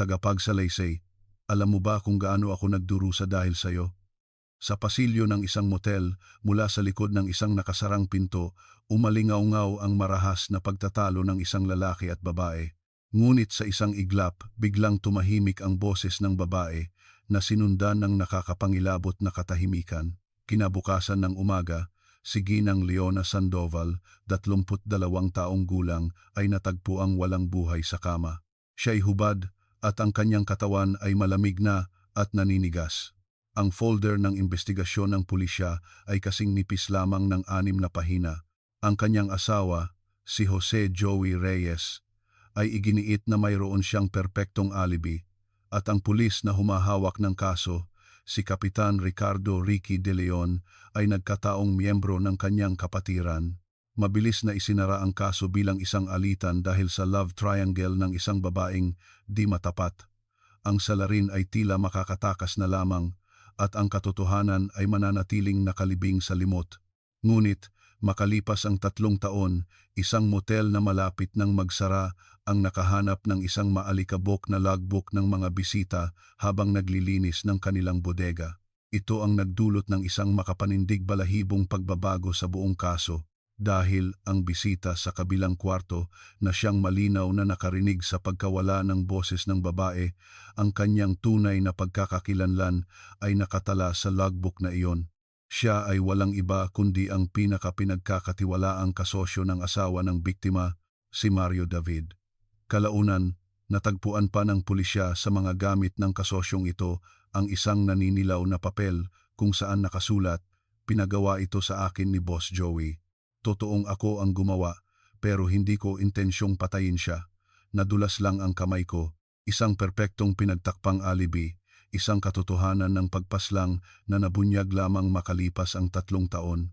tagapagsalaysay, alam mo ba kung gaano ako nagdurusa dahil sa'yo? Sa pasilyo ng isang motel, mula sa likod ng isang nakasarang pinto, umalingaw-ngaw ang marahas na pagtatalo ng isang lalaki at babae. Ngunit sa isang iglap, biglang tumahimik ang boses ng babae na sinundan ng nakakapangilabot na katahimikan. Kinabukasan ng umaga, si Ginang Leona Sandoval, 22 taong gulang, ay natagpuang walang buhay sa kama. Siya'y hubad at ang kanyang katawan ay malamig na at naninigas. Ang folder ng investigasyon ng pulisya ay kasing nipis lamang ng 6 na pahina. Ang kanyang asawa, si Jose Joey Reyes, ay iginiit na mayroon siyang perpektong alibi at ang pulis na humahawak ng kaso, si Kapitan Ricardo Ricky De Leon, ay nagkataong miyembro ng kanyang kapatiran. Mabilis na isinara ang kaso bilang isang alitan dahil sa love triangle ng isang babaeng di matapat. Ang salarin ay tila makakatakas na lamang at ang katotohanan ay mananatiling nakalibing sa limot. Ngunit, makalipas ang 3 taon, isang motel na malapit ng magsara ang nakahanap ng isang maalikabok na logbook ng mga bisita habang naglilinis ng kanilang bodega. Ito ang nagdulot ng isang makapanindig balahibong pagbabago sa buong kaso. Dahil ang bisita sa kabilang kwarto na siyang malinaw na nakarinig sa pagkawala ng boses ng babae, ang kanyang tunay na pagkakakilanlan ay nakatala sa logbook na iyon. Siya ay walang iba kundi ang pinakapinagkakatiwalaang kasosyo ng asawa ng biktima, si Mario David. Kalaunan, natagpuan pa ng pulisya sa mga gamit ng kasosyong ito ang isang naninilaw na papel kung saan nakasulat, "Pinagawa ito sa akin ni Boss Joey. Totoong ako ang gumawa, pero hindi ko intensyong patayin siya. Nadulas lang ang kamay ko." Isang perpektong pinagtakpang alibi, isang katotohanan ng pagpaslang na nabunyag lamang makalipas ang 3 taon.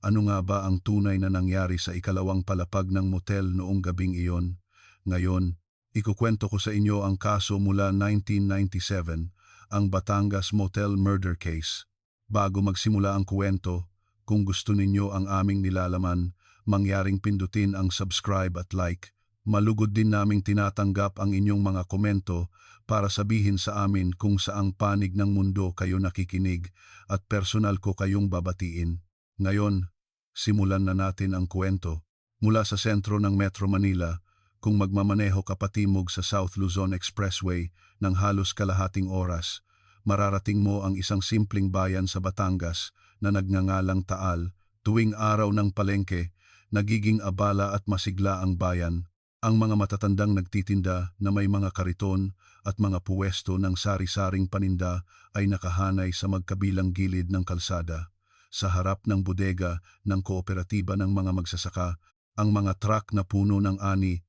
Ano nga ba ang tunay na nangyari sa ikalawang palapag ng motel noong gabing iyon? Ngayon, ikukwento ko sa inyo ang kaso mula 1997, ang Batangas Motel Murder Case. Bago magsimula ang kwento, kung gusto ninyo ang aming nilalaman, mangyaring pindutin ang subscribe at like. Malugod din naming tinatanggap ang inyong mga komento para sabihin sa amin kung saang panig ng mundo kayo nakikinig at personal ko kayong babatiin. Ngayon, simulan na natin ang kwento. Mula sa sentro ng Metro Manila, kung magmamaneho ka patimog sa South Luzon Expressway ng halos kalahating oras, mararating mo ang isang simpleng bayan sa Batangas na nagngangalang Taal. Tuwing araw ng palengke, nagiging abala at masigla ang bayan. Ang mga matatandang nagtitinda na may mga kariton at mga puwesto ng sari-saring paninda ay nakahanay sa magkabilang gilid ng kalsada. Sa harap ng bodega ng kooperatiba ng mga magsasaka, ang mga truck na puno ng ani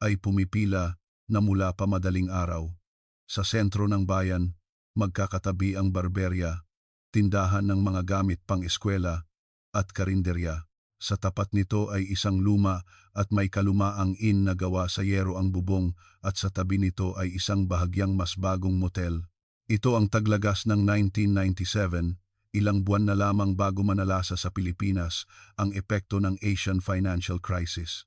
ay pumipila na mula pa madaling araw. Sa sentro ng bayan, magkakatabi ang barberya, tindahan ng mga gamit pang-eskwela at karinderya. Sa tapat nito ay isang luma at may kalumaang inn na gawa sa yero ang bubong at sa tabi nito ay isang bahagyang mas bagong motel. Ito ang taglagas ng 1997, ilang buwan na lamang bago manalasa sa Pilipinas ang epekto ng Asian financial crisis.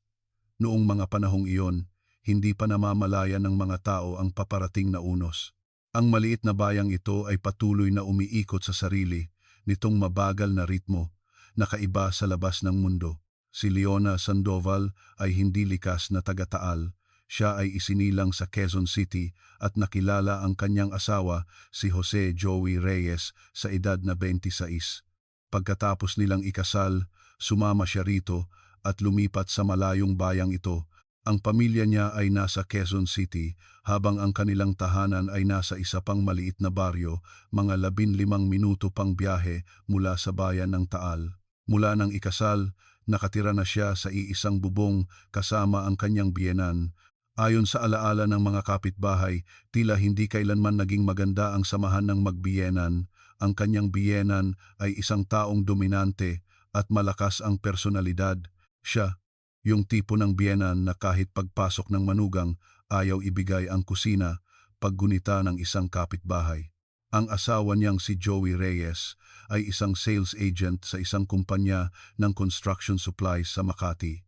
Noong mga panahong iyon, hindi pa namamalaya ng mga tao ang paparating na unos. Ang maliit na bayang ito ay patuloy na umiikot sa sarili nitong mabagal na ritmo, nakaiba sa labas ng mundo. Si Leona Sandoval ay hindi likas na taga-Taal. Siya ay isinilang sa Quezon City at nakilala ang kanyang asawa, si Jose Joey Reyes, sa edad na 26. Pagkatapos nilang ikasal, sumama siya rito at lumipat sa malayong bayang ito. Ang pamilya niya ay nasa Quezon City habang ang kanilang tahanan ay nasa isa pang maliit na baryo, mga 15 minuto pang biyahe mula sa bayan ng Taal. Mula nang ikasal, nakatira na siya sa iisang bubong kasama ang kanyang biyenan. Ayon sa alaala ng mga kapitbahay, tila hindi kailanman naging maganda ang samahan ng magbiyenan. Ang kanyang biyenan ay isang taong dominante at malakas ang personalidad. Siya, yung tipo ng biyenan na kahit pagpasok ng manugang, ayaw ibigay ang kusina paggunita ng isang kapitbahay. Ang asawa niyang si Joey Reyes ay isang sales agent sa isang kumpanya ng construction supplies sa Makati.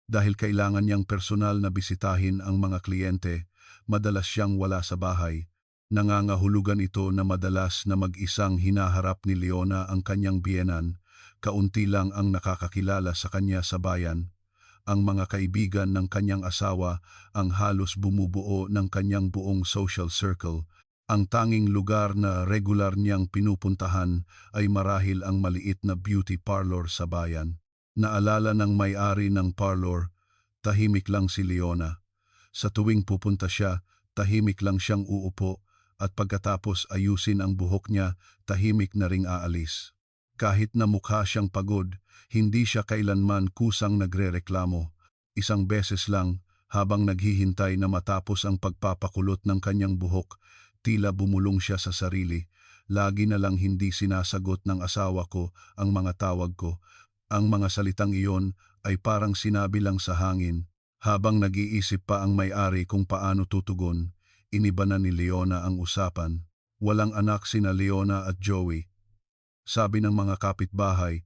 Dahil kailangan niyang personal na bisitahin ang mga kliyente, madalas siyang wala sa bahay. Nangangahulugan ito na madalas na mag-isang hinaharap ni Leona ang kanyang biyenan, kaunti lang ang nakakakilala sa kanya sa bayan. Ang mga kaibigan ng kanyang asawa ang halos bumubuo ng kanyang buong social circle. Ang tanging lugar na regular niyang pinupuntahan ay marahil ang maliit na beauty parlor sa bayan. Naalala ng may-ari ng parlor, tahimik lang si Leona. Sa tuwing pupunta siya, tahimik lang siyang uupo at pagkatapos ayusin ang buhok niya, tahimik na ring aalis. Kahit na mukha siyang pagod, hindi siya kailanman kusang nagrereklamo. Isang beses lang, habang naghihintay na matapos ang pagpapakulot ng kanyang buhok, tila bumulong siya sa sarili. Lagi na lang hindi sinasagot ng asawa ko ang mga tawag ko. Ang mga salitang iyon ay parang sinabi lang sa hangin. Habang nag-iisip pa ang may-ari kung paano tutugon, iniba na ni Leona ang usapan. Walang anak sina Leona at Joey. Sabi ng mga kapitbahay,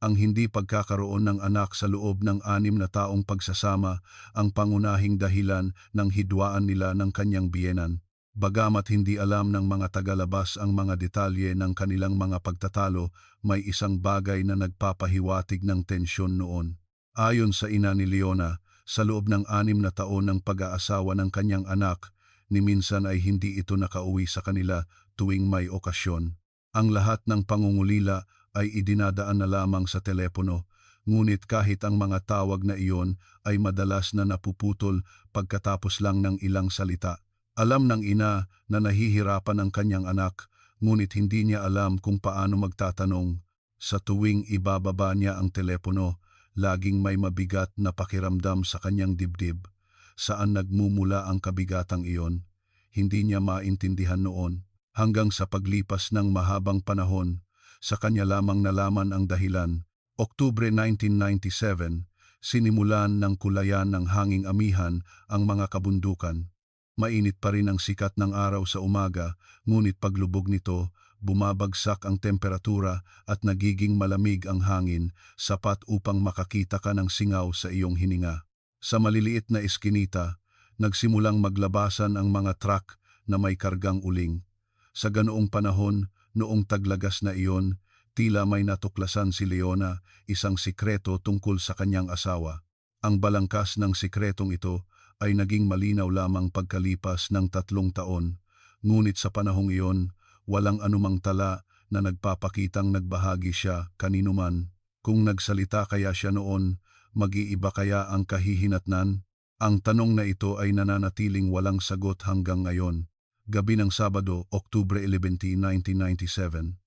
ang hindi pagkakaroon ng anak sa loob ng 6 na taong pagsasama ang pangunahing dahilan ng hidwaan nila ng kanyang biyenan. Bagamat hindi alam ng mga tagalabas ang mga detalye ng kanilang mga pagtatalo, may isang bagay na nagpapahiwatig ng tensyon noon. Ayon sa ina ni Leona, sa loob ng 6 na taon ng pag-aasawa ng kanyang anak, ni minsan ay hindi ito nakauwi sa kanila tuwing may okasyon. Ang lahat ng pangungulila ay idinadaan na lamang sa telepono, ngunit kahit ang mga tawag na iyon ay madalas na napuputol pagkatapos lang ng ilang salita. Alam ng ina na nahihirapan ang kanyang anak, ngunit hindi niya alam kung paano magtatanong. Sa tuwing ibababa niya ang telepono, laging may mabigat na pakiramdam sa kanyang dibdib. Saan nagmumula ang kabigatang iyon? Hindi niya maintindihan noon. Hanggang sa paglipas ng mahabang panahon, sa kanya lamang nalaman ang dahilan. Oktubre 1997, sinimulan ng kulayan ng hanging amihan ang mga kabundukan. Mainit pa rin ang sikat ng araw sa umaga, ngunit paglubog nito, bumabagsak ang temperatura at nagiging malamig ang hangin, sapat upang makakita ka ng singaw sa iyong hininga. Sa maliliit na eskinita, nagsimulang maglabasan ang mga truck na may kargang uling. Sa ganoong panahon, noong taglagas na iyon, tila may natuklasan si Leona, isang sikreto tungkol sa kanyang asawa. Ang balangkas ng sikretong ito ay naging malinaw lamang pagkalipas ng 3 taon, ngunit sa panahong iyon, walang anumang tala na nagpapakitang nagbahagi siya kanino man. Kung nagsalita kaya siya noon, mag-iiba kaya ang kahihinatnan? Ang tanong na ito ay nananatiling walang sagot hanggang ngayon. Gabi ng Sabado, Oktubre 11, 1997.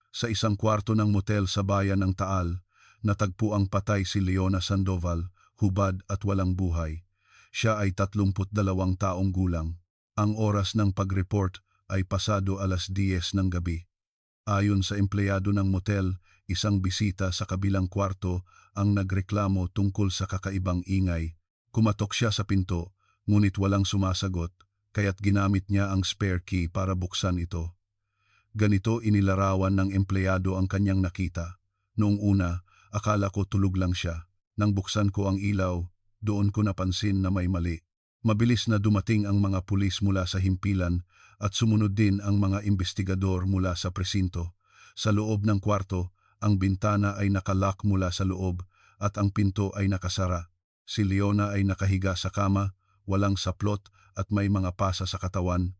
Sa isang kwarto ng motel sa bayan ng Taal, natagpo ang patay si Leona Sandoval, hubad at walang buhay. Siya ay 32 taong gulang. Ang oras ng pag-report ay pasado 10:00 ng gabi. Ayon sa empleyado ng motel, isang bisita sa kabilang kwarto ang nagreklamo tungkol sa kakaibang ingay. Kumatok siya sa pinto, ngunit walang sumasagot, kaya't ginamit niya ang spare key para buksan ito. Ganito inilarawan ng empleyado ang kanyang nakita. Noong una, akala ko tulog lang siya. Nang buksan ko ang ilaw, doon ko napansin na may mali. Mabilis na dumating ang mga pulis mula sa himpilan at sumunod din ang mga investigador mula sa presinto. Sa loob ng kwarto, ang bintana ay nakalock mula sa loob at ang pinto ay nakasara. Si Leona ay nakahiga sa kama, walang saplot at may mga pasa sa katawan.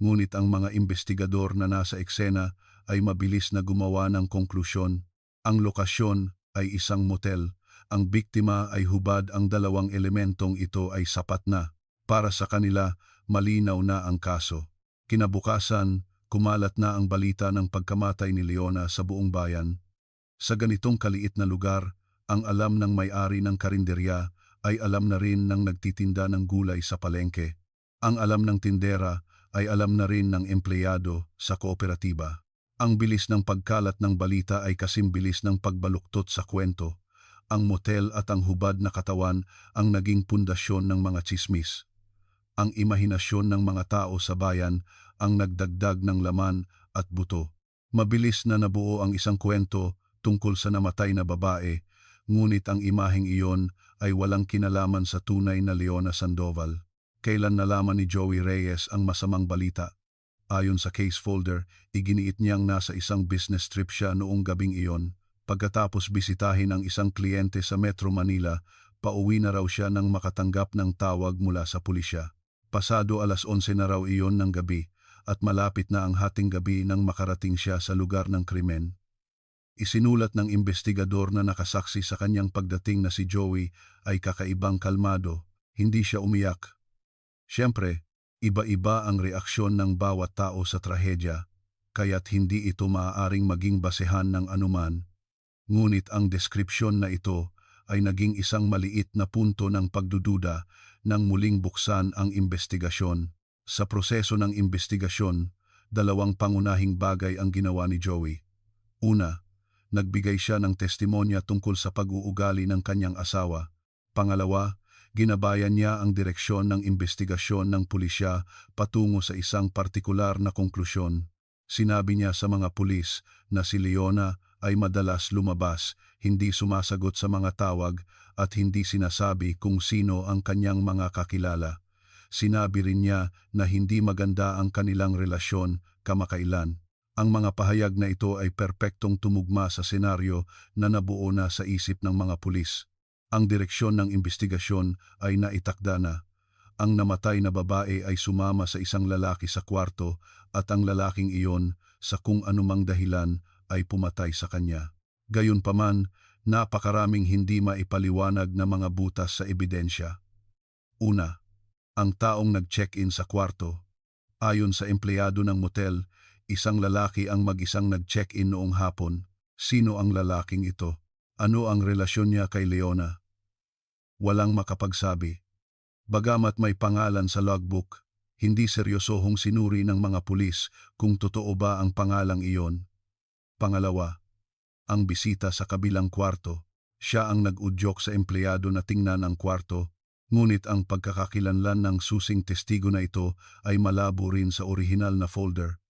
Ngunit ang mga investigador na nasa eksena ay mabilis na gumawa ng konklusyon. Ang lokasyon ay isang motel. Ang biktima ay hubad, ang 2 elementong ito ay sapat na. Para sa kanila, malinaw na ang kaso. Kinabukasan, kumalat na ang balita ng pagkamatay ni Leona sa buong bayan. Sa ganitong kaliit na lugar, ang alam ng may-ari ng karinderya ay alam na rin ng nagtitinda ng gulay sa palengke. Ang alam ng tindera ay alam na rin ng empleyado sa kooperatiba. Ang bilis ng pagkalat ng balita ay kasing bilis ng pagbaluktot sa kwento. Ang motel at ang hubad na katawan ang naging pundasyon ng mga tsismis. Ang imahinasyon ng mga tao sa bayan ang nagdagdag ng laman at buto. Mabilis na nabuo ang isang kwento tungkol sa namatay na babae, ngunit ang imaheng iyon ay walang kinalaman sa tunay na Leona Sandoval. Kailan nalaman ni Joey Reyes ang masamang balita? Ayon sa case folder, iginiit niyang nasa isang business trip siya noong gabing iyon. Pagkatapos bisitahin ang isang kliyente sa Metro Manila, pauwi na raw siya nang makatanggap ng tawag mula sa pulisya. Pasado 11:00 na raw iyon ng gabi at malapit na ang hating gabi nang makarating siya sa lugar ng krimen. Isinulat ng investigador na nakasaksi sa kanyang pagdating na si Joey ay kakaibang kalmado, hindi siya umiyak. Siyempre, iba-iba ang reaksyon ng bawat tao sa trahedya, kaya't hindi ito maaaring maging basehan ng anuman. Ngunit ang deskripsyon na ito ay naging isang maliit na punto ng pagdududa nang muling buksan ang investigasyon. Sa proseso ng investigasyon, dalawang pangunahing bagay ang ginawa ni Joey. Una, nagbigay siya ng testimonya tungkol sa pag-uugali ng kanyang asawa. Pangalawa, ginabayan niya ang direksyon ng investigasyon ng pulisya patungo sa isang partikular na konklusyon. Sinabi niya sa mga pulis na si Leona ay madalas lumabas, hindi sumasagot sa mga tawag at hindi sinasabi kung sino ang kanyang mga kakilala. Sinabi rin niya na hindi maganda ang kanilang relasyon kamakailan. Ang mga pahayag na ito ay perpektong tumugma sa senaryo na nabuo na sa isip ng mga pulis. Ang direksyon ng investigasyon ay naitakda na. Ang namatay na babae ay sumama sa isang lalaki sa kwarto at ang lalaking iyon, sa kung anumang dahilan, ay pumatay sa kanya. Gayunpaman, napakaraming hindi maipaliwanag na mga butas sa ebidensya. Una, ang taong nag-check-in sa kwarto. Ayon sa empleyado ng motel, isang lalaki ang mag-isang nag-check-in noong hapon. Sino ang lalaking ito? Ano ang relasyon niya kay Leona? Walang makapagsabi. Bagamat may pangalan sa logbook, hindi seryosohong sinuri ng mga pulis kung totoo ba ang pangalang iyon. Pangalawa, ang bisita sa kabilang kwarto. Siya ang nag-udyok sa empleyado na tingnan ang kwarto, ngunit ang pagkakakilanlan ng susing testigo na ito ay malabo rin sa orihinal na folder.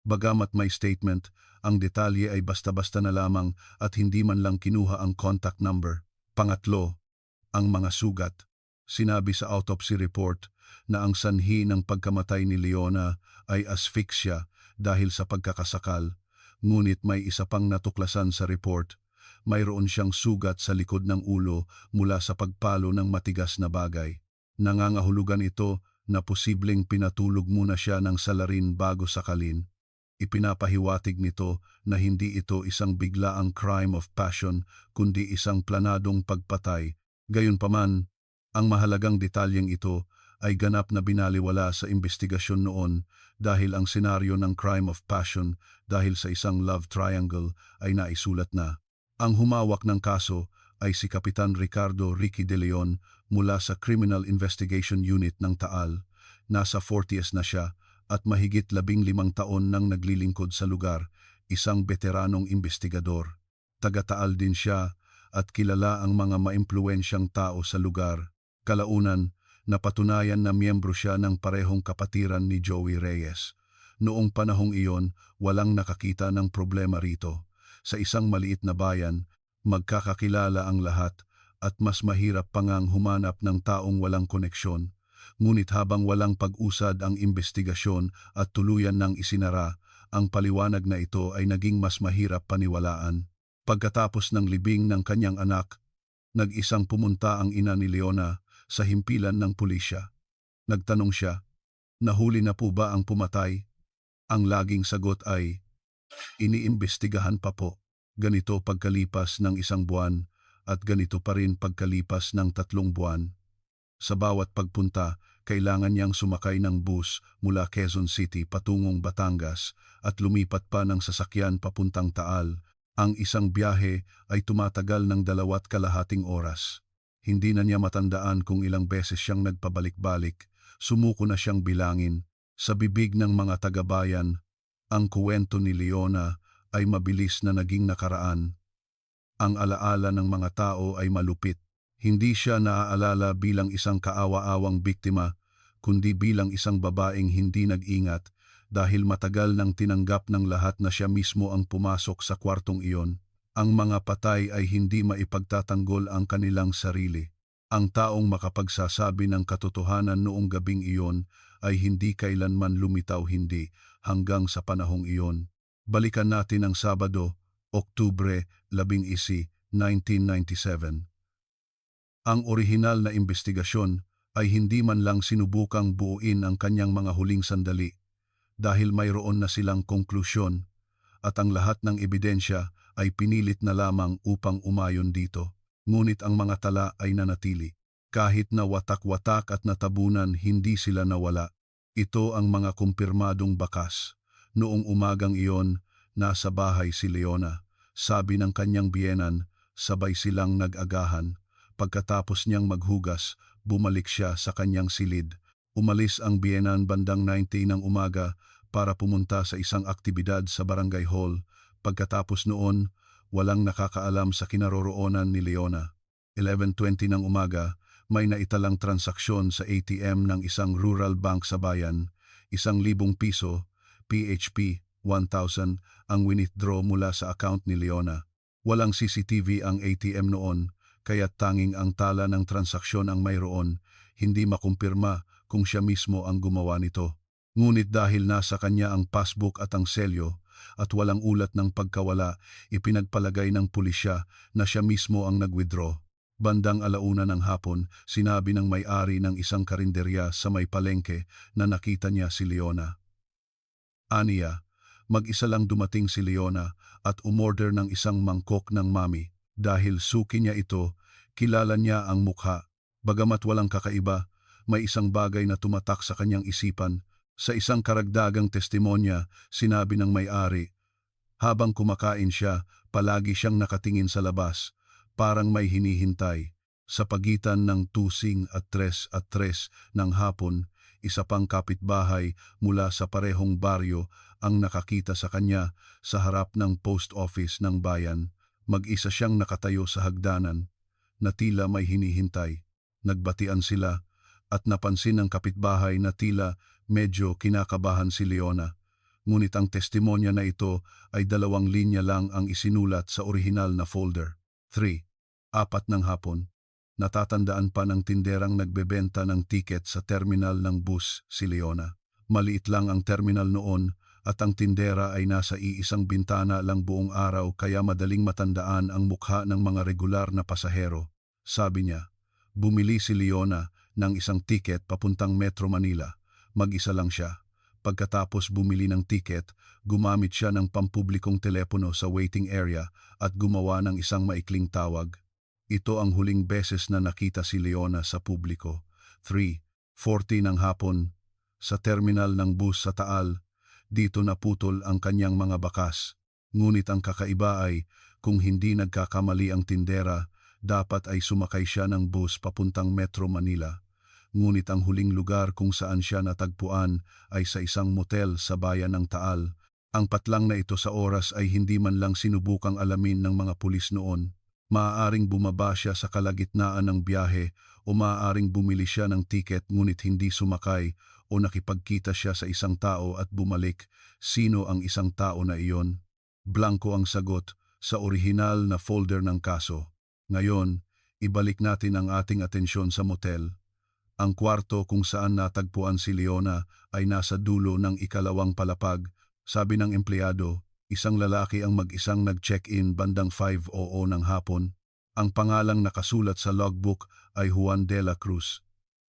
Bagamat may statement, ang detalye ay basta-basta na lamang at hindi man lang kinuha ang contact number. Pangatlo, ang mga sugat. Sinabi sa autopsy report na ang sanhi ng pagkamatay ni Leona ay asphyxia dahil sa pagkakasakal, ngunit may isa pang natuklasan sa report. Mayroon siyang sugat sa likod ng ulo mula sa pagpalo ng matigas na bagay. Nangangahulugan ito na posibleng pinatulog muna siya ng salarin bago sakalin. Ipinapahiwatig nito na hindi ito isang biglaang crime of passion kundi isang planadong pagpatay. Gayunpaman, ang mahalagang detalyeng ito ay ganap na binaliwala sa investigasyon noon dahil ang senaryo ng crime of passion dahil sa isang love triangle ay naisulat na. Ang humawak ng kaso ay si Kapitan Ricardo Ricky De Leon mula sa Criminal Investigation Unit ng Taal. Nasa 40s na siya at mahigit 15 taon nang naglilingkod sa lugar, isang veteranong investigador. Taga-Taal din siya at kilala ang mga maimpluwensyang tao sa lugar. Kalaunan, napatunayan na miyembro siya ng parehong kapatiran ni Joey Reyes. Noong panahong iyon, walang nakakita ng problema rito. Sa isang maliit na bayan, magkakakilala ang lahat at mas mahirap pa ngang humanap ng taong walang koneksyon. Ngunit habang walang pag-usad ang investigasyon at tuluyan ng isinara, ang paliwanag na ito ay naging mas mahirap paniwalaan. Pagkatapos ng libing ng kanyang anak, nag-isang pumunta ang ina ni Leona sa himpilan ng pulisya. Nagtanong siya, nahuli na po ba ang pumatay? Ang laging sagot ay, iniimbestigahan pa po. Ganito pagkalipas ng 1 buwan at ganito pa rin pagkalipas ng 3 buwan. Sa bawat pagpunta, kailangan niyang sumakay ng bus mula Quezon City patungong Batangas at lumipat pa ng sasakyan papuntang Taal. Ang isang biyahe ay tumatagal ng 2.5 oras. Hindi na niya matandaan kung ilang beses siyang nagpabalik-balik. Sumuko na siyang bilangin. Sa bibig ng mga taga-bayan, ang kuwento ni Leona ay mabilis na naging nakaraan. Ang alaala ng mga tao ay malupit. Hindi siya naaalala bilang isang kaawa-awang biktima, kundi bilang isang babaeng hindi nag-ingat dahil matagal nang tinanggap ng lahat na siya mismo ang pumasok sa kwartong iyon. Ang mga patay ay hindi maipagtatanggol ang kanilang sarili. Ang taong makapagsasabi ng katotohanan noong gabing iyon ay hindi kailanman lumitaw hindi hanggang sa panahong iyon. Balikan natin ang Sabado, Oktubre 11, 1997. Ang orihinal na investigasyon ay hindi man lang sinubukang buuin ang kanyang mga huling sandali dahil mayroon na silang konklusyon at ang lahat ng ebidensya ay pinilit na lamang upang umayon dito. Ngunit ang mga tala ay nanatili. Kahit na watak-watak at natabunan, hindi sila nawala. Ito ang mga kumpirmadong bakas. Noong umagang iyon, nasa bahay si Leona. Sabi ng kanyang biyenan, sabay silang nag-agahan. Pagkatapos niyang maghugas, bumalik siya sa kanyang silid. Umalis ang biyenan bandang 9 ng umaga para pumunta sa isang aktibidad sa barangay hall. Pagkatapos noon, walang nakakaalam sa kinaroroonan ni Leona. 11:20 ng umaga, may naitalang transaksyon sa ATM ng isang rural bank sa bayan. 1,000 piso, PHP 1,000 ang winithdraw mula sa account ni Leona. Walang CCTV ang ATM noon, kaya tanging ang tala ng transaksyon ang mayroon, hindi makumpirma kung siya mismo ang gumawa nito. Ngunit dahil nasa kanya ang passbook at ang selyo, at walang ulat ng pagkawala, ipinagpalagay ng pulisya na siya mismo ang nag-withdraw. Bandang 1:00 ng hapon, sinabi ng may-ari ng isang karinderya sa may palengke na nakita niya si Leona. Aniya, mag-isa lang dumating si Leona at umorder ng isang mangkok ng mami. Dahil suki niya ito, kilala niya ang mukha. Bagamat walang kakaiba, may isang bagay na tumatak sa kanyang isipan. Sa isang karagdagang testimonya, sinabi ng may-ari, habang kumakain siya, palagi siyang nakatingin sa labas, parang may hinihintay. Sa pagitan ng 2 at 3 ng hapon, isa pang kapitbahay mula sa parehong baryo ang nakakita sa kanya sa harap ng post office ng bayan. Mag-isa siyang nakatayo sa hagdanan, na tila may hinihintay. Nagbatian sila at napansin ng kapitbahay na tila medyo kinakabahan si Leona. Ngunit ang testimonya na ito ay 2 linya lang ang isinulat sa orihinal na folder. 4 ng hapon. Natatandaan pa ng tinderang nagbebenta ng tiket sa terminal ng bus si Leona. Maliit lang ang terminal noon at ang tindera ay nasa iisang bintana lang buong araw kaya madaling matandaan ang mukha ng mga regular na pasahero. Sabi niya, bumili si Leona ng isang tiket papuntang Metro Manila. Mag-isa lang siya. Pagkatapos bumili ng tiket, gumamit siya ng pampublikong telepono sa waiting area at gumawa ng isang maikling tawag. Ito ang huling beses na nakita si Leona sa publiko. 3:40 ng hapon, sa terminal ng bus sa Taal, dito naputol ang kanyang mga bakas. Ngunit ang kakaiba ay, kung hindi nagkakamali ang tindera, dapat ay sumakay siya ng bus papuntang Metro Manila. Ngunit ang huling lugar kung saan siya natagpuan ay sa isang motel sa bayan ng Taal. Ang patlang na ito sa oras ay hindi man lang sinubukang alamin ng mga pulis noon. Maaaring bumaba siya sa kalagitnaan ng biyahe o maaaring bumili siya ng tiket ngunit hindi sumakay o nakipagkita siya sa isang tao at bumalik. Sino ang isang tao na iyon? Blanko ang sagot sa orihinal na folder ng kaso. Ngayon, ibalik natin ang ating atensyon sa motel. Ang kwarto kung saan natagpuan si Leona ay nasa dulo ng ikalawang palapag. Sabi ng empleyado, isang lalaki ang mag-isang nag-check-in bandang 5:00 ng hapon. Ang pangalang nakasulat sa logbook ay Juan de la Cruz.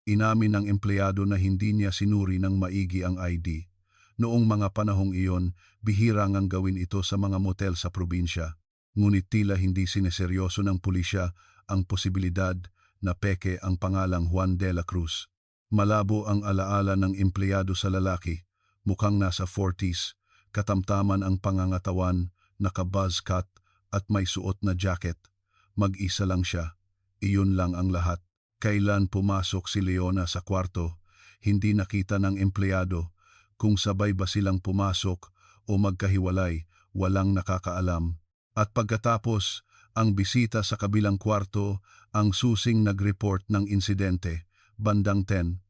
Inamin ng empleyado na hindi niya sinuri ng maigi ang ID. Noong mga panahong iyon, bihira ngang gawin ito sa mga motel sa probinsya. Ngunit tila hindi sineseryoso ng pulisya ang posibilidad na peke ang pangalang Juan de la Cruz. Malabo ang alaala ng empleyado sa lalaki, mukhang nasa 40s, katamtaman ang pangangatawan, naka-buzz cut at may suot na jacket. Mag-isa lang siya, iyon lang ang lahat. Kailan pumasok si Leona sa kwarto, hindi nakita ng empleyado. Kung sabay ba silang pumasok o magkahiwalay, walang nakakaalam. At pagkatapos, ang bisita sa kabilang kwarto, ang susing nag-report ng insidente, bandang 10.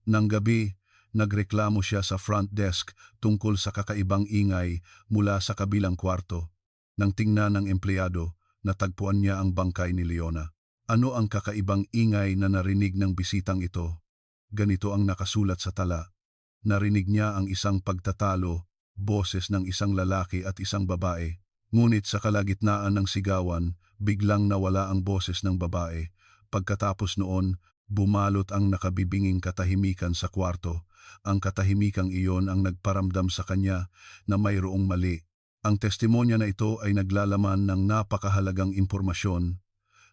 Nang gabi, nagreklamo siya sa front desk tungkol sa kakaibang ingay mula sa kabilang kwarto. Nang tingnan ng empleyado, natagpuan niya ang bangkay ni Leona. Ano ang kakaibang ingay na narinig ng bisitang ito? Ganito ang nakasulat sa tala. Narinig niya ang isang pagtatalo, boses ng isang lalaki at isang babae. Ngunit sa kalagitnaan ng sigawan, biglang nawala ang boses ng babae. Pagkatapos noon, bumalot ang nakabibinging katahimikan sa kwarto. Ang katahimikang iyon ang nagparamdam sa kanya na mayroong mali. Ang testimonya na ito ay naglalaman ng napakahalagang impormasyon.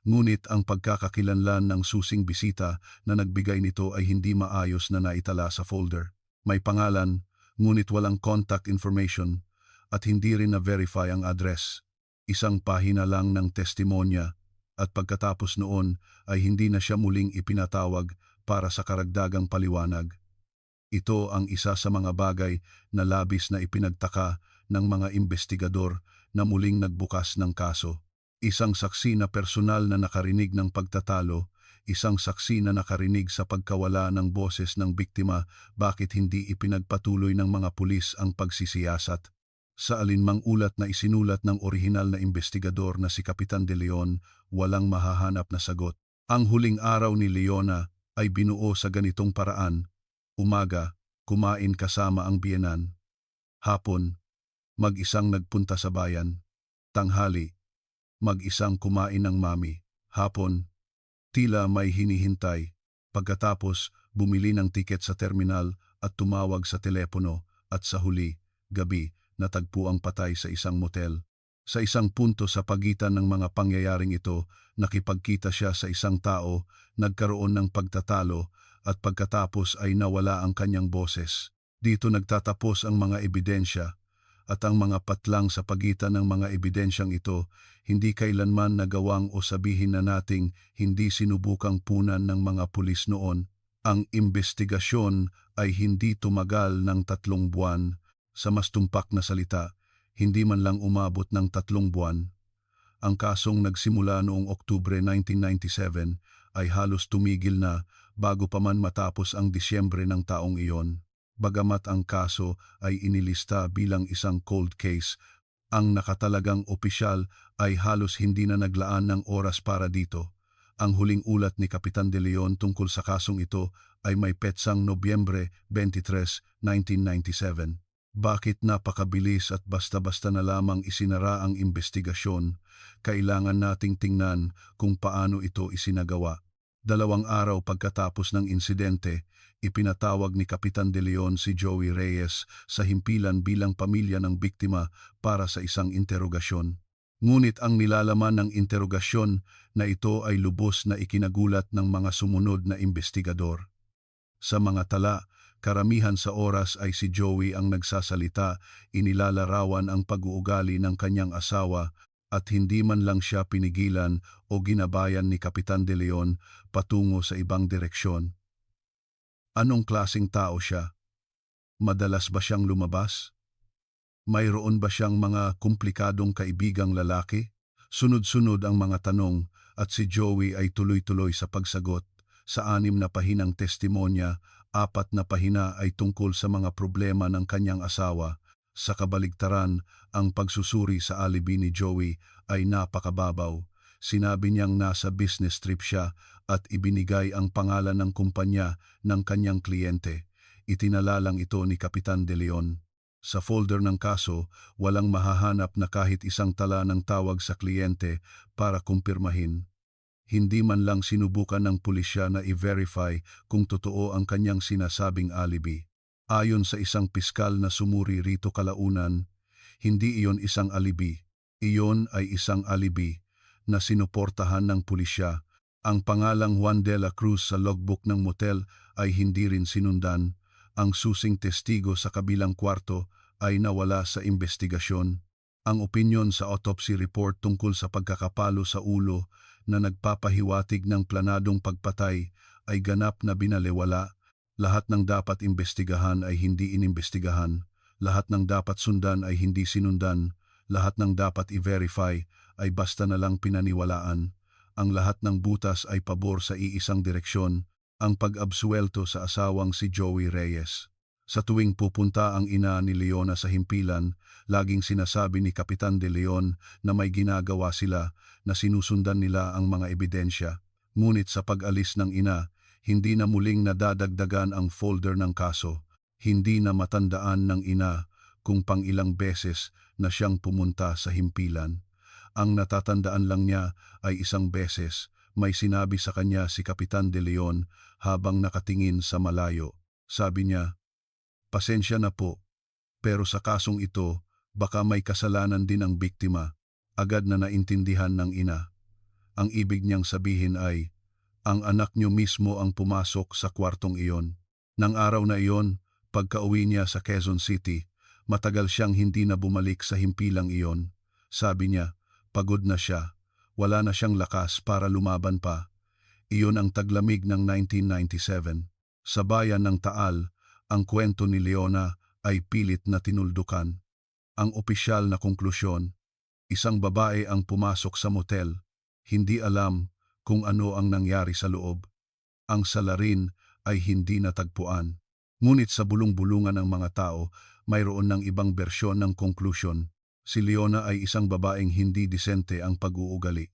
Ngunit ang pagkakakilanlan ng susing bisita na nagbigay nito ay hindi maayos na naitala sa folder. May pangalan, ngunit walang contact information at hindi rin na-verify ang address. Isang pahina lang ng testimonya at pagkatapos noon ay hindi na siya muling ipinatawag para sa karagdagang paliwanag. Ito ang isa sa mga bagay na labis na ipinagtaka ng mga investigador na muling nagbukas ng kaso. Isang saksi na personal na nakarinig ng pagtatalo, isang saksi na nakarinig sa pagkawala ng boses ng biktima, bakit hindi ipinagpatuloy ng mga pulis ang pagsisiyasat? Sa alinmang ulat na isinulat ng orihinal na investigador na si Kapitan De Leon, walang mahahanap na sagot. Ang huling araw ni Leona ay binuo sa ganitong paraan. Umaga, kumain kasama ang biyenan. Hapon, mag-isang nagpunta sa bayan. Tanghali, mag-isang kumain ng mami. Hapon, tila may hinihintay. Pagkatapos, bumili ng tiket sa terminal at tumawag sa telepono at sa huli, gabi, natagpo ang patay sa isang motel. Sa isang punto sa pagitan ng mga pangyayaring ito, nakipagkita siya sa isang tao, nagkaroon ng pagtatalo at pagkatapos ay nawala ang kanyang boses. Dito nagtatapos ang mga ebidensya at ang mga patlang sa pagitan ng mga ebidensyang ito, hindi kailanman nagawang o sabihin na nating hindi sinubukang punan ng mga pulis noon. Ang investigasyon ay hindi tumagal ng 3 buwan. Sa mas tumpak na salita, hindi man lang umabot ng 3 buwan. Ang kasong nagsimula noong Oktubre 1997 ay halos tumigil na bago pa man matapos ang Disyembre ng taong iyon. Bagamat ang kaso ay inilista bilang isang cold case, ang nakatalagang opisyal ay halos hindi na naglaan ng oras para dito. Ang huling ulat ni Kapitan De Leon tungkol sa kasong ito ay may petsang Nobyembre 23, 1997. Bakit napakabilis at basta-basta na lamang isinara ang investigasyon? Kailangan nating tingnan kung paano ito isinagawa. 2 araw pagkatapos ng insidente, ipinatawag ni Kapitan De Leon si Joey Reyes sa himpilan bilang pamilya ng biktima para sa isang interogasyon. Ngunit ang nilalaman ng interogasyon na ito ay lubos na ikinagulat ng mga sumunod na investigador. Sa mga tala, karamihan sa oras ay si Joey ang nagsasalita, inilalarawan ang pag-uugali ng kanyang asawa at hindi man lang siya pinigilan o ginabayan ni Kapitan De Leon patungo sa ibang direksyon. Anong klaseng tao siya? Madalas ba siyang lumabas? Mayroon ba siyang mga komplikadong kaibigang lalaki? Sunod-sunod ang mga tanong at si Joey ay tuloy-tuloy sa pagsagot. Sa 6 na pahinang testimonya, 4 na pahina ay tungkol sa mga problema ng kanyang asawa. Sa kabaligtaran, ang pagsusuri sa alibi ni Joey ay napakababaw. Sinabi niyang nasa business trip siya at ibinigay ang pangalan ng kumpanya ng kanyang kliyente. Itinala lang ito ni Kapitan De Leon. Sa folder ng kaso, walang mahahanap na kahit isang tala ng tawag sa kliyente para kumpirmahin. Hindi man lang sinubukan ng pulisya na i-verify kung totoo ang kanyang sinasabing alibi. Ayon sa isang piskal na sumuri rito kalaunan, hindi iyon isang alibi. Iyon ay isang alibi na sinuportahan ng pulisya. Ang pangalang Juan de la Cruz sa logbook ng motel ay hindi rin sinundan. Ang susing testigo sa kabilang kwarto ay nawala sa investigasyon. Ang opinyon sa autopsy report tungkol sa pagkakapalo sa ulo na nagpapahiwatig ng planadong pagpatay ay ganap na binalewala. Lahat ng dapat imbestigahan ay hindi inimbestigahan. Lahat ng dapat sundan ay hindi sinundan. Lahat ng dapat i-verify ay basta na lang pinaniwalaan. Ang lahat ng butas ay pabor sa iisang direksyon, ang pag-absuelto sa asawang si Joey Reyes. Sa tuwing pupunta ang ina ni Leona sa himpilan, laging sinasabi ni Kapitan de Leon na may ginagawa sila, na sinusundan nila ang mga ebidensya. Ngunit sa pag-alis ng ina, hindi na muling nadadagdagan ang folder ng kaso. Hindi na matandaan ng ina kung pang ilang beses na siyang pumunta sa himpilan. Ang natatandaan lang niya ay isang beses, may sinabi sa kanya si Kapitan de Leon habang nakatingin sa malayo. Sabi niya, "Pasensya na po, pero sa kasong ito, baka may kasalanan din ang biktima." Agad na naintindihan ng ina. Ang ibig niyang sabihin ay, ang anak niyo mismo ang pumasok sa kwartong iyon. Nang araw na iyon, pagka-uwi niya sa Quezon City, matagal siyang hindi na bumalik sa himpilang iyon. Sabi niya, pagod na siya, wala na siyang lakas para lumaban pa. Iyon ang taglamig ng 1997. Sa bayan ng Taal, ang kwento ni Leona ay pilit na tinuldukan. Ang opisyal na konklusyon, isang babae ang pumasok sa motel, hindi alam kung ano ang nangyari sa loob. Ang salarin ay hindi natagpuan. Ngunit sa bulong-bulungan ng mga tao, mayroon ng ibang bersyon ng konklusyon. Si Leona ay isang babaeng hindi disente ang pag-uugali.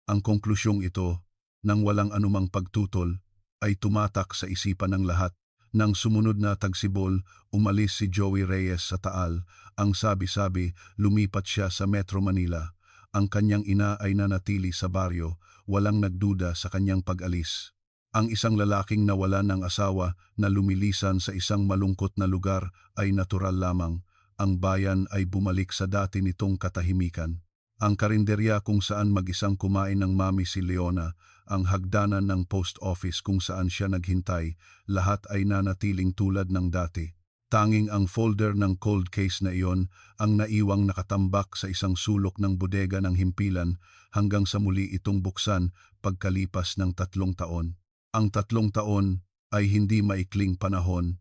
Ang konklusyong ito, nang walang anumang pagtutol, ay tumatak sa isipan ng lahat. Nang sumunod na tagsibol, umalis si Joey Reyes sa Taal. Ang sabi-sabi, lumipat siya sa Metro Manila. Ang kanyang ina ay nanatili sa baryo, walang nagduda sa kanyang pag-alis. Ang isang lalaking nawalan ng asawa na lumilisan sa isang malungkot na lugar ay natural lamang. Ang bayan ay bumalik sa dati nitong katahimikan. Ang karinderya kung saan mag-isang kumain ng mami si Leona, ang hagdanan ng post office kung saan siya naghintay, lahat ay nanatiling tulad ng dati. Tanging ang folder ng cold case na iyon ang naiwang nakatambak sa isang sulok ng bodega ng himpilan hanggang sa muli itong buksan pagkalipas ng 3 taon. Ang 3 taon ay hindi maikling panahon.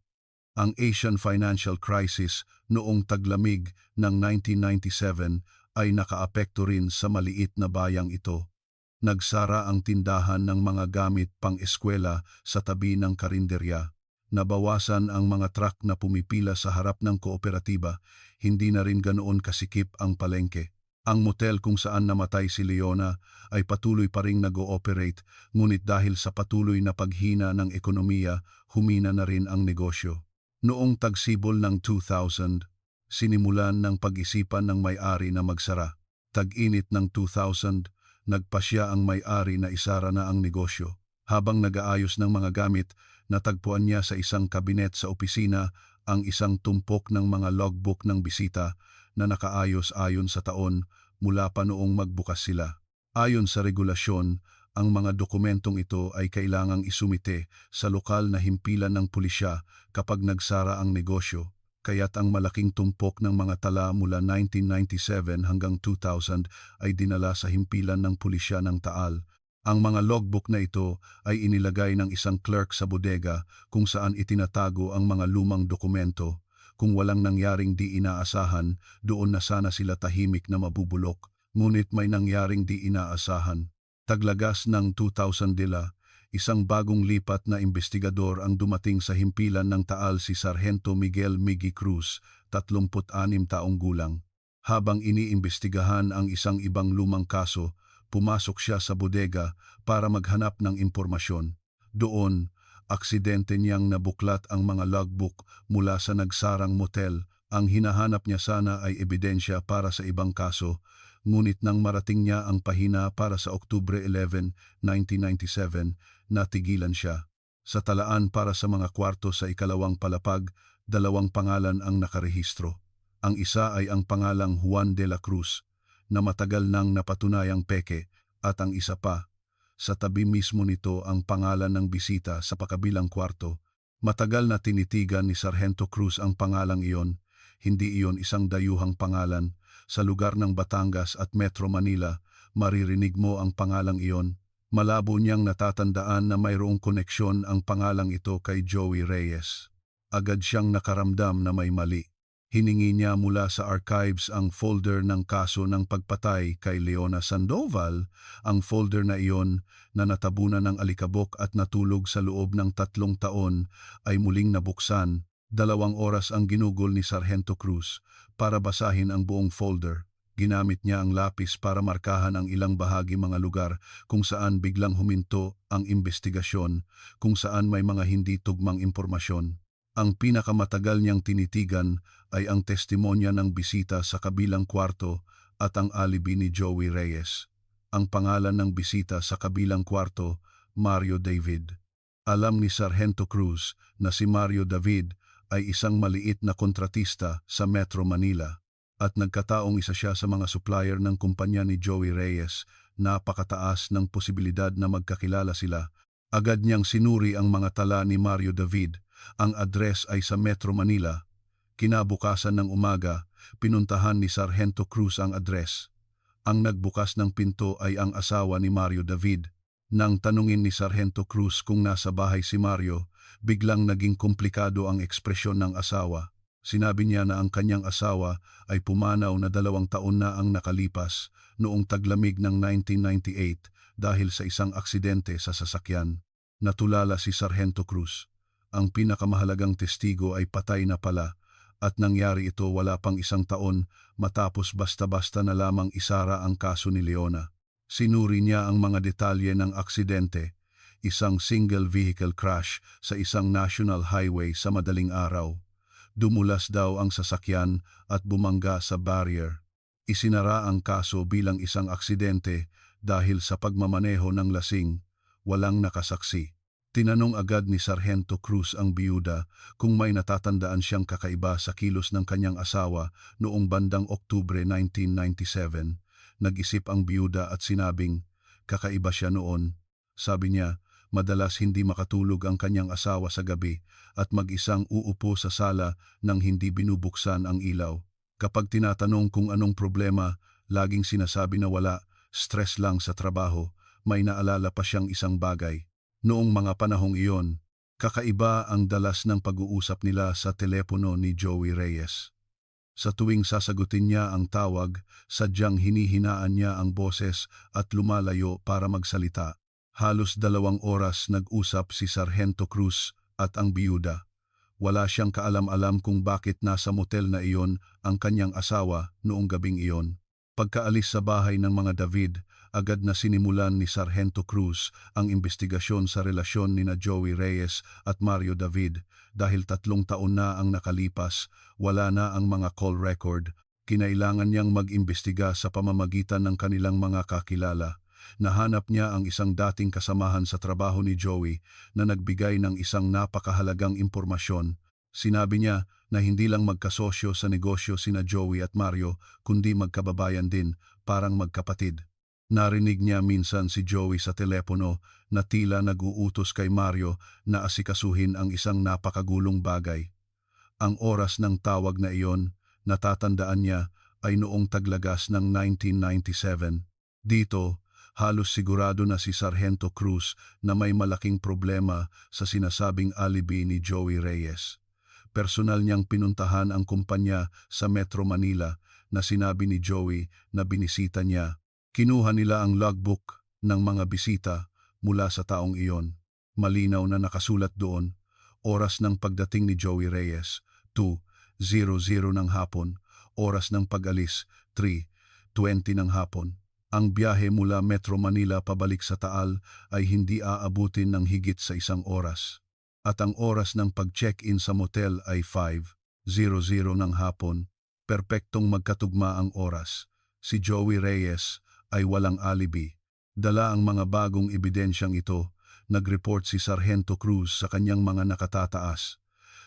Ang Asian Financial Crisis noong taglamig ng 1997 ay nakaapekto rin sa maliit na bayang ito. Nagsara ang tindahan ng mga gamit pang-eskwela sa tabi ng karinderya. Nabawasan ang mga truck na pumipila sa harap ng kooperatiba, hindi na rin ganoon kasikip ang palengke. Ang motel kung saan namatay si Leona ay patuloy pa ring nag-ooperate, ngunit dahil sa patuloy na paghina ng ekonomiya, humina na rin ang negosyo. Noong tagsibol ng 2000, sinimulan ng pag-isipan ng may-ari na magsara. Tag-init ng 2000, nagpasya ang may-ari na isara na ang negosyo. Habang nag-aayos ng mga gamit, natagpuan niya sa isang kabinet sa opisina ang isang tumpok ng mga logbook ng bisita na nakaayos ayon sa taon mula pa noong magbukas sila. Ayon sa regulasyon, ang mga dokumentong ito ay kailangang isumite sa lokal na himpilan ng pulisya kapag nagsara ang negosyo, kaya't ang malaking tumpok ng mga tala mula 1997 hanggang 2000 ay dinala sa himpilan ng pulisya ng Taal. Ang mga logbook na ito ay inilagay ng isang clerk sa bodega kung saan itinatago ang mga lumang dokumento. Kung walang nangyaring di inaasahan, doon na sana sila tahimik na mabubulok, ngunit may nangyaring di inaasahan. Taglagas ng 2000 dila, isang bagong lipat na investigador ang dumating sa himpilan ng Taal, si Sargento Miguel Miggy Cruz, 36 taong gulang. Habang iniimbestigahan ang isang ibang lumang kaso, pumasok siya sa bodega para maghanap ng impormasyon. Doon, aksidente niyang nabuklat ang mga logbook mula sa nagsarang motel. Ang hinahanap niya sana ay ebidensya para sa ibang kaso, ngunit nang marating niya ang pahina para sa Oktubre 11, 1997, natigilan siya. Sa talaan para sa mga kwarto sa ikalawang palapag, 2 pangalan ang nakarehistro. Ang isa ay ang pangalang Juan de la Cruz, na matagal nang napatunayang peke, at ang isa pa, sa tabi mismo nito ang pangalan ng bisita sa pakabilang kwarto. Matagal na tinitigan ni Sargento Cruz ang pangalang iyon, hindi iyon isang dayuhang pangalan. Sa lugar ng Batangas at Metro Manila, maririnig mo ang pangalang iyon. Malabo niyang natatandaan na mayroong koneksyon ang pangalang ito kay Joey Reyes. Agad siyang nakaramdam na may mali. Hiningi niya mula sa archives ang folder ng kaso ng pagpatay kay Leona Sandoval. Ang folder na iyon, na natabunan ng alikabok at natulog sa loob ng 3 taon, ay muling nabuksan 2 oras ang ginugol ni Sargento Cruz para basahin ang buong folder. Ginamit niya ang lapis para markahan ang ilang bahagi mga lugar kung saan biglang huminto ang investigasyon, kung saan may mga hindi tugmang impormasyon. Ang pinakamatagal niyang tinitigan ay ang testimonya ng bisita sa kabilang kwarto at ang alibi ni Joey Reyes. Ang pangalan ng bisita sa kabilang kwarto, Mario David. Alam ni Sargento Cruz na si Mario David ay isang maliit na kontratista sa Metro Manila at nagkataong isa siya sa mga supplier ng kumpanya ni Joey Reyes. Napakataas ng posibilidad na magkakilala sila. Agad niyang sinuri ang mga tala ni Mario David. Ang address ay sa Metro Manila. Kinabukasan ng umaga, pinuntahan ni Sargento Cruz ang address. Ang nagbukas ng pinto ay ang asawa ni Mario David. Nang tanungin ni Sargento Cruz kung nasa bahay si Mario, biglang naging komplikado ang ekspresyon ng asawa. Sinabi niya na ang kanyang asawa ay pumanaw na 2 taon na ang nakalipas noong taglamig ng 1998 dahil sa isang aksidente sa sasakyan. Natulala si Sargento Cruz. Ang pinakamahalagang testigo ay patay na pala at nangyari ito wala pang 1 taon matapos basta-basta na lamang isara ang kaso ni Leona. Sinuri niya ang mga detalye ng aksidente, isang single vehicle crash sa isang national highway sa madaling araw. Dumulas daw ang sasakyan at bumangga sa barrier. Isinara ang kaso bilang isang aksidente dahil sa pagmamaneho ng lasing, walang nakasaksi. Tinanong agad ni Sargento Cruz ang biyuda kung may natatandaan siyang kakaiba sa kilos ng kanyang asawa noong bandang Oktubre 1997. Nag-isip ang biyuda at sinabing, kakaiba siya noon. Sabi niya, madalas hindi makatulog ang kanyang asawa sa gabi at mag-isang uupo sa sala nang hindi binubuksan ang ilaw. Kapag tinatanong kung anong problema, laging sinasabi na wala, stress lang sa trabaho. May naalala pa siyang isang bagay. Noong mga panahong iyon, kakaiba ang dalas ng pag-uusap nila sa telepono ni Joey Reyes. Sa tuwing sasagutin niya ang tawag, sadyang hinihinaan niya ang boses at lumalayo para magsalita. Halos 2 oras nag-usap si Sargento Cruz at ang biyuda. Wala siyang kaalam-alam kung bakit nasa motel na iyon ang kanyang asawa noong gabing iyon. Pagkaalis sa bahay ng mga David, agad na sinimulan ni Sargento Cruz ang investigasyon sa relasyon ni na Joey Reyes at Mario David. Dahil 3 taon na ang nakalipas, wala na ang mga call record. Kinailangan niyang mag-imbestiga sa pamamagitan ng kanilang mga kakilala. Nahanap niya ang isang dating kasamahan sa trabaho ni Joey na nagbigay ng isang napakahalagang impormasyon. Sinabi niya na hindi lang magkasosyo sa negosyo sina Joey at Mario, kundi magkababayan din, parang magkapatid. Narinig niya minsan si Joey sa telepono na tila nag-uutos kay Mario na asikasuhin ang isang napakagulong bagay. Ang oras ng tawag na iyon, natatandaan niya, ay noong taglagas ng 1997. Dito, halos sigurado na si Sargento Cruz na may malaking problema sa sinasabing alibi ni Joey Reyes. Personal niyang pinuntahan ang kumpanya sa Metro Manila na sinabi ni Joey na binisita niya. Kinuha nila ang logbook ng mga bisita mula sa taong iyon. Malinaw na nakasulat doon, oras ng pagdating ni Joey Reyes, 2:00 ng hapon, oras ng pag-alis, 3:20 ng hapon. Ang biyahe mula Metro Manila pabalik sa Taal ay hindi aabutin ng higit sa 1 oras. At ang oras ng pag-check-in sa motel ay 5:00 ng hapon. Perpektong magkatugma ang oras. Si Joey Reyes ay walang alibi. Dala ang mga bagong ebidensyang ito, nag-report si Sargento Cruz sa kanyang mga nakatataas.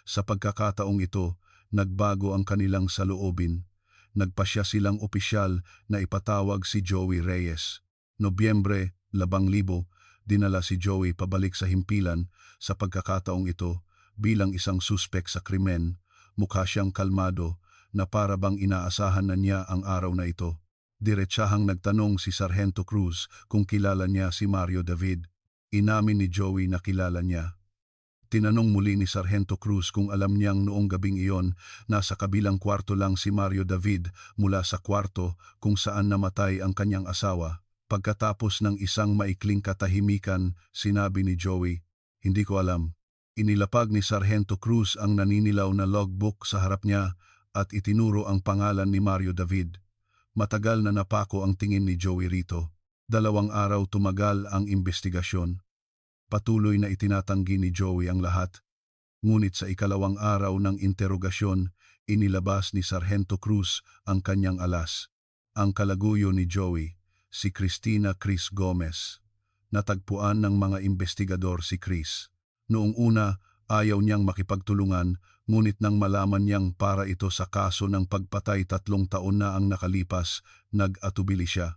Sa pagkakataong ito, nagbago ang kanilang saloobin. Nagpasya silang opisyal na ipatawag si Joey Reyes. Nobyembre 2000, dinala si Joey pabalik sa himpilan. Sa pagkakataong ito, bilang isang suspek sa krimen, mukha siyang kalmado na para bang inaasahan na niya ang araw na ito. Diretsahang nagtanong si Sargento Cruz kung kilala niya si Mario David. Inamin ni Joey na kilala niya. Tinanong muli ni Sargento Cruz kung alam niyang noong gabing iyon nasa kabilang kwarto lang si Mario David mula sa kwarto kung saan namatay ang kanyang asawa. Pagkatapos ng isang maikling katahimikan, sinabi ni Joey, "Hindi ko alam." Inilapag ni Sargento Cruz ang naninilaw na logbook sa harap niya at itinuro ang pangalan ni Mario David. Matagal na napako ang tingin ni Joey rito. 2 araw tumagal ang investigasyon. Patuloy na itinatanggi ni Joey ang lahat. Ngunit sa 2 araw ng interogasyon, inilabas ni Sargento Cruz ang kanyang alas. Ang kalaguyo ni Joey, si Cristina Chris Gomez. Natagpuan ng mga investigador si Chris. Noong una, ayaw niyang makipagtulungan, ngunit nang malaman niyang para ito sa kaso ng pagpatay 3 taon na ang nakalipas, nag-atubili siya.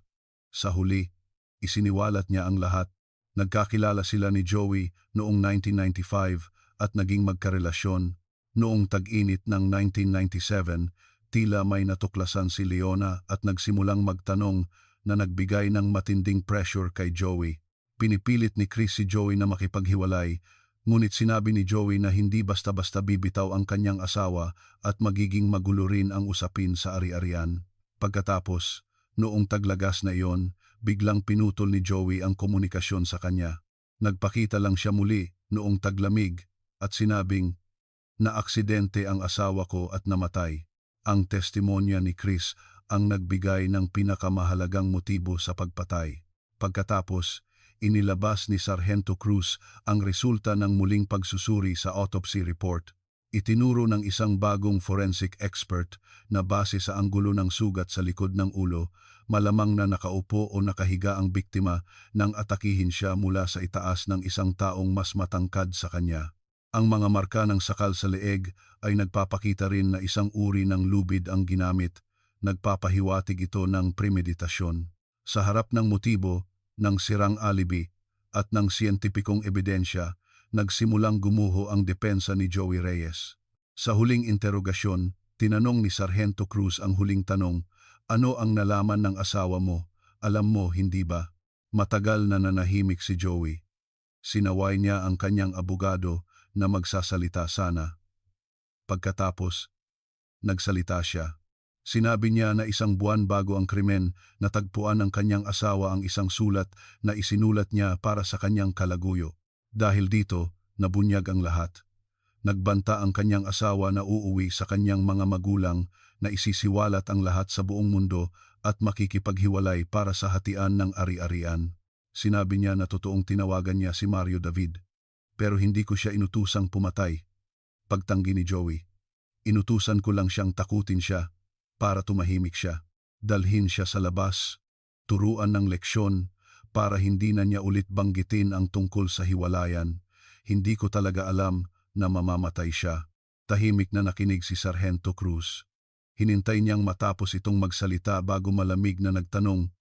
Sa huli, isiniwalat niya ang lahat. Nagkakilala sila ni Joey noong 1995 at naging magkarelasyon. Noong tag-init ng 1997, tila may natuklasan si Leona at nagsimulang magtanong na nagbigay ng matinding pressure kay Joey. Pinipilit ni Chris si Joey na makipaghiwalay, ngunit sinabi ni Joey na hindi basta-basta bibitaw ang kanyang asawa at magiging magulo rin ang usapin sa ari-arian. Pagkatapos, noong taglagas na iyon, biglang pinutol ni Joey ang komunikasyon sa kanya. Nagpakita lang siya muli noong taglamig at sinabing, "Na-aksidente ang asawa ko at namatay." Ang testimonya ni Chris ang nagbigay ng pinakamahalagang motibo sa pagpatay. Pagkatapos, inilabas ni Sargento Cruz ang resulta ng muling pagsusuri sa autopsy report. Itinuro ng isang bagong forensic expert na base sa anggulo ng sugat sa likod ng ulo, malamang na nakaupo o nakahiga ang biktima nang atakihin siya mula sa itaas ng isang taong mas matangkad sa kanya. Ang mga marka ng sakal sa leeg ay nagpapakita rin na isang uri ng lubid ang ginamit. Nagpapahiwatig ito ng premeditasyon. Sa harap ng motibo, ng sirang alibi at ng siyentipikong ebidensya, nagsimulang gumuho ang depensa ni Joey Reyes. Sa huling interogasyon, tinanong ni Sargento Cruz ang huling tanong, "Ano ang nalaman ng asawa mo? Alam mo, hindi ba?" Matagal na nanahimik si Joey. Sinaway niya ang kanyang abogado na magsasalita sana. Pagkatapos, nagsalita siya. Sinabi niya na 1 buwan bago ang krimen, natagpuan ng kanyang asawa ang isang sulat na isinulat niya para sa kanyang kalaguyo. Dahil dito, nabunyag ang lahat. Nagbanta ang kanyang asawa na uuwi sa kanyang mga magulang, na isisiwalat ang lahat sa buong mundo at makikipaghiwalay para sa hatian ng ari-arian. Sinabi niya na totoong tinawagan niya si Mario David. "Pero hindi ko siya inutusang pumatay." Pagtanggi ni Joey, "Inutusan ko lang siyang takutin siya para tumahimik siya. Dalhin siya sa labas, turuan ng leksyon para hindi na niya ulit banggitin ang tungkol sa hiwalayan. Hindi ko talaga alam na mamamatay siya." Tahimik na nakinig si Sargento Cruz. Hinintay niyang matapos itong magsalita bago malamig na nagtanong,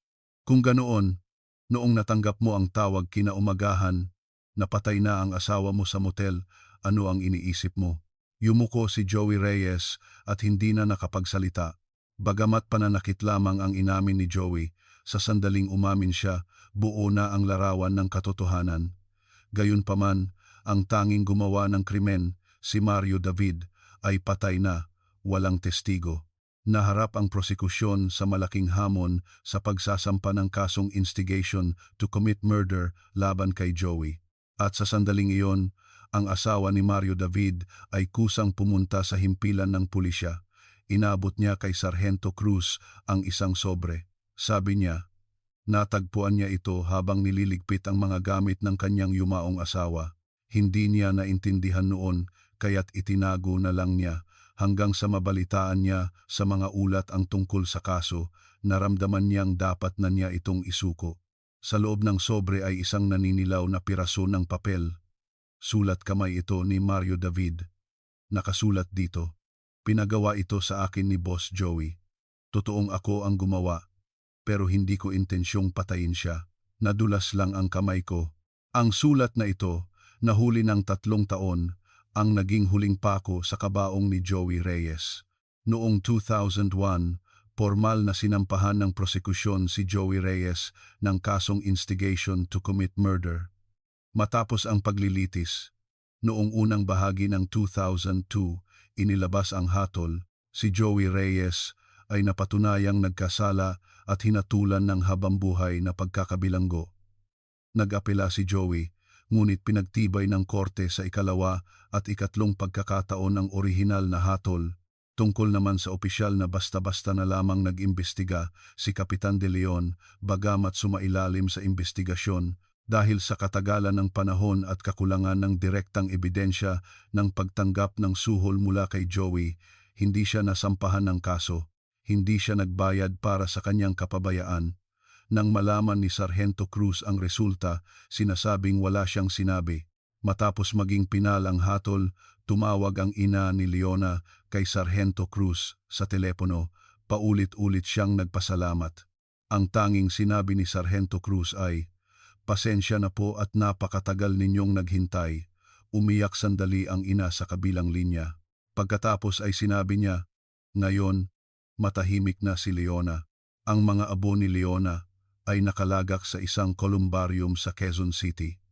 "Kung ganoon, noong natanggap mo ang tawag kinaumagahan, napatay na ang asawa mo sa motel, ano ang iniisip mo?" Yumuko si Joey Reyes at hindi na nakapagsalita. Bagamat pananakit lamang ang inamin ni Joey, sa sandaling umamin siya, buo na ang larawan ng katotohanan. Gayunpaman, ang tanging gumawa ng krimen, si Mario David, ay patay na, walang testigo. Naharap ang prosekusyon sa malaking hamon sa pagsasampa ng kasong instigation to commit murder laban kay Joey. At sa sandaling iyon, ang asawa ni Mario David ay kusang pumunta sa himpilan ng pulisya. Inabot niya kay Sargento Cruz ang isang sobre. Sabi niya, natagpuan niya ito habang nililigpit ang mga gamit ng kanyang yumaong asawa. Hindi niya naintindihan noon, kaya't itinago na lang niya. Hanggang sa mabalitaan niya sa mga ulat ang tungkol sa kaso, naramdaman niyang dapat na niya itong isuko. Sa loob ng sobre ay isang naninilaw na piraso ng papel. Sulat kamay ito ni Mario David. Nakasulat dito, "Pinagawa ito sa akin ni Boss Joey. Totoong ako ang gumawa, pero hindi ko intensyong patayin siya. Nadulas lang ang kamay ko." Ang sulat na ito, nahuli ng 3 taon, ang naging huling pako sa kabaong ni Joey Reyes. Noong 2001, formal na sinampahan ng prosekusyon si Joey Reyes ng kasong instigation to commit murder. Matapos ang paglilitis, noong unang bahagi ng 2002, inilabas ang hatol, si Joey Reyes ay napatunayang nagkasala at hinatulan ng habambuhay na pagkakabilanggo. Nag-apela si Joey, ngunit pinagtibay ng korte sa ikalawa at ikatlong pagkakataon ang orihinal na hatol. Tungkol naman sa opisyal na basta-basta na lamang nag-imbestiga, si Kapitan De Leon, bagamat sumailalim sa imbestigasyon, dahil sa katagalan ng panahon at kakulangan ng direktang ebidensya ng pagtanggap ng suhol mula kay Joey, hindi siya nasampahan ng kaso, hindi siya nagbayad para sa kanyang kapabayaan. Nang malaman ni Sargento Cruz ang resulta, sinasabing wala siyang sinabi. Matapos maging pinal ang hatol, tumawag ang ina ni Leona kay Sargento Cruz sa telepono, paulit-ulit siyang nagpasalamat. Ang tanging sinabi ni Sargento Cruz ay, "Pasensya na po at napakatagal ninyong naghintay." Umiyak sandali ang ina sa kabilang linya. Pagkatapos ay sinabi niya, "Ngayon, matahimik na si Leona." Ang mga abo ni Leona ay nakalagak sa isang columbarium sa Quezon City.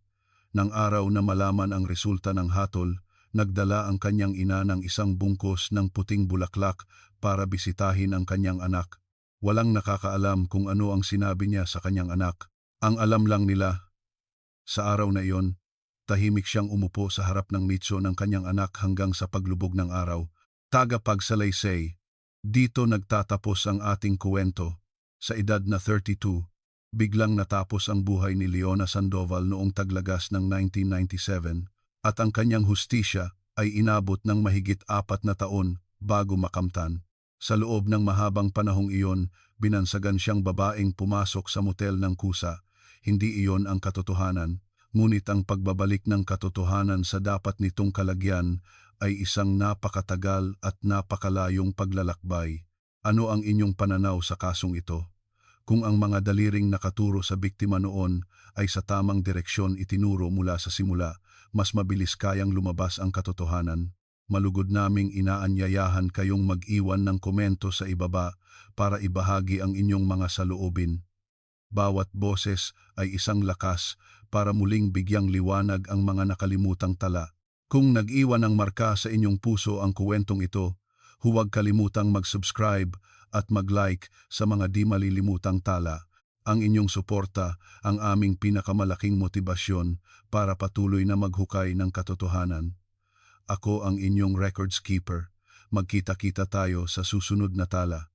Nang araw na malaman ang resulta ng hatol, nagdala ang kanyang ina ng isang bungkos ng puting bulaklak para bisitahin ang kanyang anak. Walang nakakaalam kung ano ang sinabi niya sa kanyang anak. Ang alam lang nila, sa araw na iyon, tahimik siyang umupo sa harap ng nicho ng kanyang anak hanggang sa paglubog ng araw. Tagapagsalaysay, dito nagtatapos ang ating kuwento. Sa edad na 32, biglang natapos ang buhay ni Leona Sandoval noong taglagas ng 1997 at ang kanyang hustisya ay inabot ng mahigit 4 na taon bago makamtan. Sa loob ng mahabang panahong iyon, binansagan siyang babaeng pumasok sa motel ng kusa. Hindi iyon ang katotohanan, ngunit ang pagbabalik ng katotohanan sa dapat nitong kalagyan ay isang napakatagal at napakalayong paglalakbay. Ano ang inyong pananaw sa kasong ito? Kung ang mga daliring nakaturo sa biktima noon ay sa tamang direksyon itinuro mula sa simula, mas mabilis kayang lumabas ang katotohanan. Malugod naming inaanyayahan kayong mag-iwan ng komento sa ibaba para ibahagi ang inyong mga saloobin. Bawat boses ay isang lakas para muling bigyang liwanag ang mga nakalimutang tala. Kung nag-iwan ng marka sa inyong puso ang kuwentong ito, huwag kalimutang mag-subscribe at mag-like sa mga di malilimutang tala. Ang inyong suporta ang aming pinakamalaking motibasyon para patuloy na maghukay ng katotohanan. Ako ang inyong records keeper. Magkita-kita tayo sa susunod na tala.